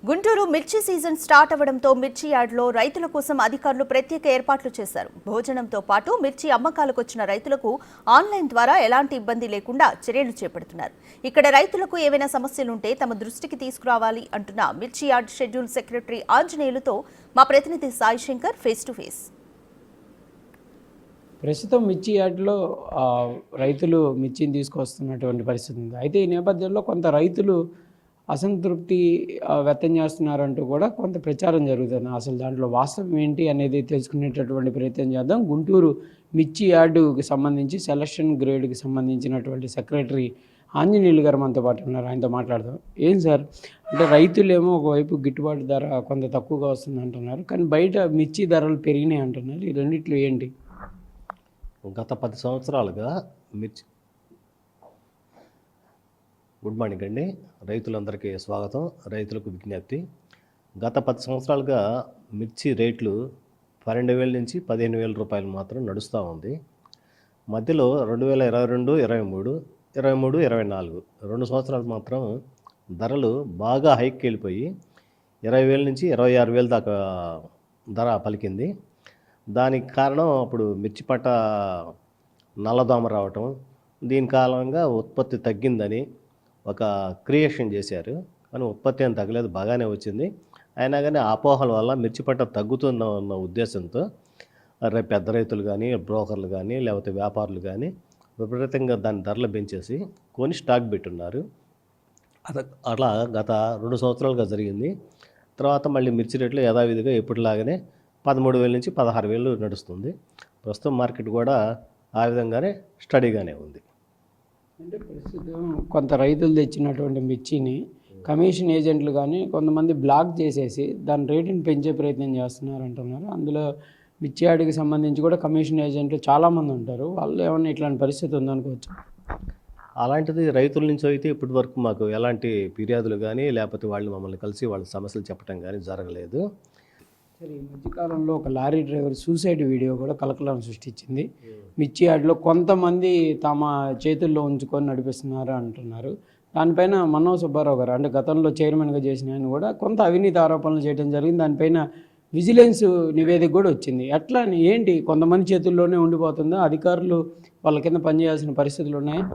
గుంటూరు మిర్చి season start అవడంతో మిర్చి యార్డ్లో రైతుల కోసం అధికారులు ప్రత్యేక ఏర్పాట్లు చేశారు. భోజనంతో పాటు మిర్చి అమ్మకాలకు వచ్చిన రైతులకు ఆన్లైన్ ద్వారా ఎలాంటి ఇబ్బంది లేకుండా చర్యలు చేపడుతున్నారు. ఇక్కడ రైతులకు ఏవైనా సమస్యలుంటే తమ దృష్టికి తీసుకురావాలి అంటున్న మిర్చి యార్డ్ షెడ్యూల్ సెక్రటరీ ఆంజనేయులతో మా ప్రతినిధి Sai Shankar face to face. ప్రస్తుతం మిర్చి యార్డ్లో రైతులు మిర్చిని తీసుకొస్తున్నటువంటి పరిస్థితి ఉంది. అయితే ఈ నేపథ్యంలో కొంత రైతులు అసంతృప్తి వ్యక్తం చేస్తున్నారంటూ కూడా కొంత ప్రచారం జరుగుతుంది. అసలు దాంట్లో వాస్తవం ఏంటి అనేది తెలుసుకునేటటువంటి ప్రయత్నం చేద్దాం. గుంటూరు మిర్చి యార్డుకి సంబంధించి సెలక్షన్ గ్రేడ్కి సంబంధించినటువంటి సెక్రటరీ ఆంజనేయులు గారు మనతో పాటు ఉన్నారు. ఆయనతో మాట్లాడదాం. ఏం సార్, అంటే రైతులేమో ఒకవైపు గిట్టుబాటు ధర కొంత తక్కువగా వస్తుంది అంటున్నారు, కానీ బయట మిర్చి ధరలు పెరిగినాయి అంటున్నారు. ఈ రెండిట్లో ఏంటి? గత 10 సంవత్సరాలుగా మిర్చి గుడ్ మార్నింగ్ అండి, రైతులందరికీ స్వాగతం. రైతులకు విజ్ఞప్తి, గత 10 సంవత్సరాలుగా మిర్చి రేట్లు 12,000 నుంచి 15,000 రూపాయలు మాత్రం నడుస్తూ ఉంది. మధ్యలో 2022, 23, 23, 24 2 సంవత్సరాలు మాత్రం ధరలు బాగా హైక్కి వెళ్ళిపోయి 20,000 నుంచి 26,000 దాకా ధర పలికింది. దానికి కారణం అప్పుడు మిర్చి పంట నల్లదోమ రావటం, దీని కారణంగా ఉత్పత్తి తగ్గిందని ఒక క్రియేషన్ చేశారు. కానీ ఉత్పత్తి ఏం తగ్గలేదు, బాగానే వచ్చింది. అయినా కానీ అపోహల వల్ల మిర్చి పంట తగ్గుతుందన్న ఉద్దేశంతో పెద్ద రైతులు కానీ, బ్రోకర్లు కానీ, లేకపోతే వ్యాపారులు కానీ విపరీతంగా దాని ధరలు పెంచేసి కొని స్టాక్ పెట్టున్నారు. అట్లా గత 2 సంవత్సరాలుగా జరిగింది. తర్వాత మళ్ళీ మిర్చి రేట్లు యథావిధిగా ఎప్పటిలాగానే 13,000 నుంచి 16,000 నడుస్తుంది. ప్రస్తుతం మార్కెట్ కూడా ఆ విధంగానే స్టడీగానే ఉంది. అంటే ప్రస్తుతం కొంత రైతులు తెచ్చినటువంటి మిర్చిని కమిషన్ ఏజెంట్లు కానీ కొంతమంది బ్లాక్ చేసేసి దాని రేటుని పెంచే ప్రయత్నం చేస్తున్నారు అంటున్నారు. అందులో మిర్చి యార్డ్కి సంబంధించి కూడా కమిషన్ ఏజెంట్లు చాలామంది ఉంటారు. వాళ్ళు ఏమన్నా ఇట్లాంటి పరిస్థితి ఉందనుకోవచ్చు? అలాంటిది రైతుల నుంచి అయితే ఇప్పటి వరకు మాకు ఎలాంటి ఫిర్యాదులు కానీ, లేకపోతే వాళ్ళు మమ్మల్ని కలిసి వాళ్ళ సమస్యలు చెప్పడం కానీ జరగలేదు. సరే, ఈ మధ్యకాలంలో ఒక లారీ డ్రైవర్ సూసైడ్ వీడియో కూడా కలకలం సృష్టించింది. మిర్చి యార్డ్లో కొంతమంది తమ చేతుల్లో ఉంచుకొని నడిపిస్తున్నారు అంటున్నారు. దానిపైన మన్నవ సుబ్బారావు గారు, అంటే గతంలో చైర్మన్గా చేసిన ఆయన కూడా కొంత అవినీతి ఆరోపణలు చేయడం జరిగింది. దానిపైన విజిలెన్స్ నివేదిక కూడా వచ్చింది. ఎట్లా ఏంటి, కొంతమంది చేతుల్లోనే ఉండిపోతుందా? అధికారులు వాళ్ళ కింద పనిచేయాల్సిన పరిస్థితులు ఉన్నాయా?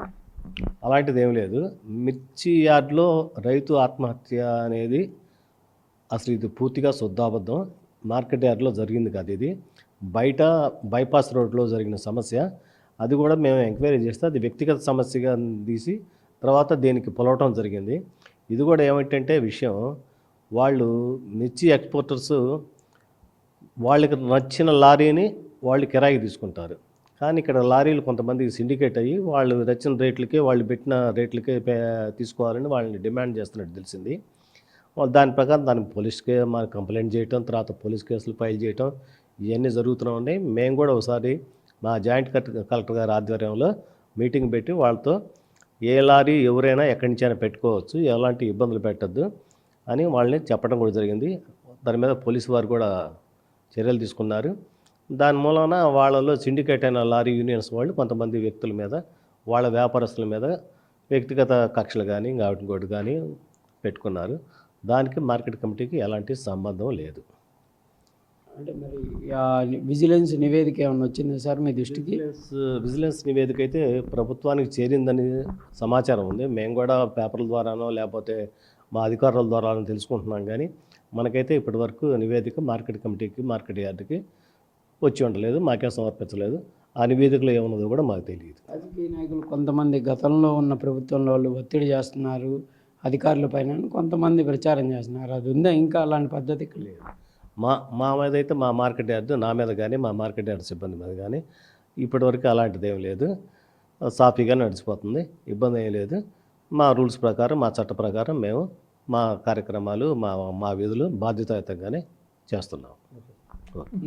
అలాంటిది ఏం లేదు. మిర్చి యార్డ్లో రైతు ఆత్మహత్య అనేది అసలు ఇది పూర్తిగా శుద్ధాబద్ధం. మార్కెట్ యార్డ్లో జరిగింది కాదు, ఇది బయట బైపాస్ రోడ్లో జరిగిన సమస్య. అది కూడా మేము ఎంక్వైరీ చేస్తే అది వ్యక్తిగత సమస్యగా తీసి తర్వాత దీనికి పొలవటం జరిగింది. ఇది కూడా ఏమిటంటే విషయం, వాళ్ళు మిర్చి ఎక్స్పోర్టర్స్ వాళ్ళకి నచ్చిన లారీని వాళ్ళు కిరాయికి తీసుకుంటారు. కానీ ఇక్కడ లారీలు కొంతమంది సిండికేట్ అయ్యి వాళ్ళు నచ్చిన రేట్లకే, వాళ్ళు పెట్టిన రేట్లకే తీసుకోవాలని వాళ్ళని డిమాండ్ చేస్తున్నట్టు తెలిసింది. దాని ప్రకారం దానికి పోలీస్కే మనకు కంప్లైంట్ చేయటం, తర్వాత పోలీస్ కేసులు ఫైల్ చేయటం, ఇవన్నీ జరుగుతూ ఉన్నాయి. మేము కూడా ఒకసారి మా జాయింట్ కలెక్టర్ గారి ఆధ్వర్యంలో మీటింగ్ పెట్టి వాళ్ళతో ఏ లారీ ఎవరైనా ఎక్కడి నుంచైనా పెట్టుకోవచ్చు, ఎలాంటి ఇబ్బందులు పెట్టద్దు అని వాళ్ళని చెప్పడం కూడా జరిగింది. దాని మీద పోలీసు వారు కూడా చర్యలు తీసుకున్నారు. దాని మూలన వాళ్ళలో సిండికేట్ అయిన లారీ యూనియన్స్ వాళ్ళు కొంతమంది వ్యక్తుల మీద, వాళ్ళ వ్యాపారస్తుల మీద వ్యక్తిగత కక్షలు కానీ ఇంకోటి కానీ పెట్టుకున్నారు. దానికి మార్కెట్ కమిటీకి ఎలాంటి సంబంధం లేదు. అంటే మరి విజిలెన్స్ నివేదిక ఏమైనా వచ్చిందా సార్ మీ దృష్టికి? విజిలెన్స్ నివేదిక అయితే ప్రభుత్వానికి చేరిందని సమాచారం ఉంది. మేము కూడా పేపర్ల ద్వారానో లేకపోతే మా అధికారుల ద్వారానో తెలుసుకుంటున్నాం. కానీ మనకైతే ఇప్పటివరకు నివేదిక మార్కెట్ కమిటీకి, మార్కెట్ యార్డ్కి వచ్చి ఉండలేదు, మాకే సమర్పించలేదు. ఆ నివేదికలో ఏమున్నదో కూడా మాకు తెలియదు. రాజకీయ నాయకులు కొంతమంది గతంలో ఉన్న ప్రభుత్వంలో వాళ్ళు ఒత్తిడి చేస్తున్నారు అధికారుల పైన, కొంతమంది ప్రచారం చేస్తున్నారు. అది ఉందా ఇంకా అలాంటి పద్ధతి? లేదు. మా మీద అయితే, మా మార్కెట్ యార్డ్ నా మీద కానీ, మా మార్కెట్ యార్డ్ సిబ్బంది మీద కానీ ఇప్పటివరకు అలాంటిది ఏం లేదు. సాఫీగా నడిచిపోతుంది, ఇబ్బంది ఏం లేదు. మా రూల్స్ ప్రకారం, మా చట్ట ప్రకారం మేము మా కార్యక్రమాలు, మా విధులు బాధ్యతాయుతంగానే చేస్తున్నాం.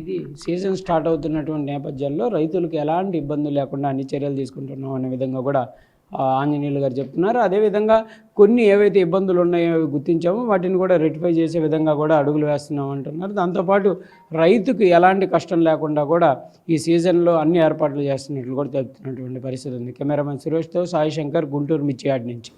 ఇది సీజన్ స్టార్ట్ అవుతున్నటువంటి నేపథ్యంలో రైతులకు ఎలాంటి ఇబ్బందులు లేకుండా అన్ని చర్యలు తీసుకుంటున్నాం అనే విధంగా కూడా ఆంజనేయులు గారు చెప్తున్నారు. అదేవిధంగా కొన్ని ఏవైతే ఇబ్బందులు ఉన్నాయో గుర్తించామో వాటిని కూడా రెక్టిఫై చేసే విధంగా కూడా అడుగులు వేస్తున్నాం అంటున్నారు. దాంతోపాటు రైతుకు ఎలాంటి కష్టం లేకుండా కూడా ఈ సీజన్లో అన్ని ఏర్పాట్లు చేస్తున్నట్లు కూడా తెలుపుతున్నటువంటి పరిస్థితి ఉంది. కెమెరామెన్ సురేష్తో సాయి శంకర్, గుంటూరు మిర్చి యార్డ్ నుంచి.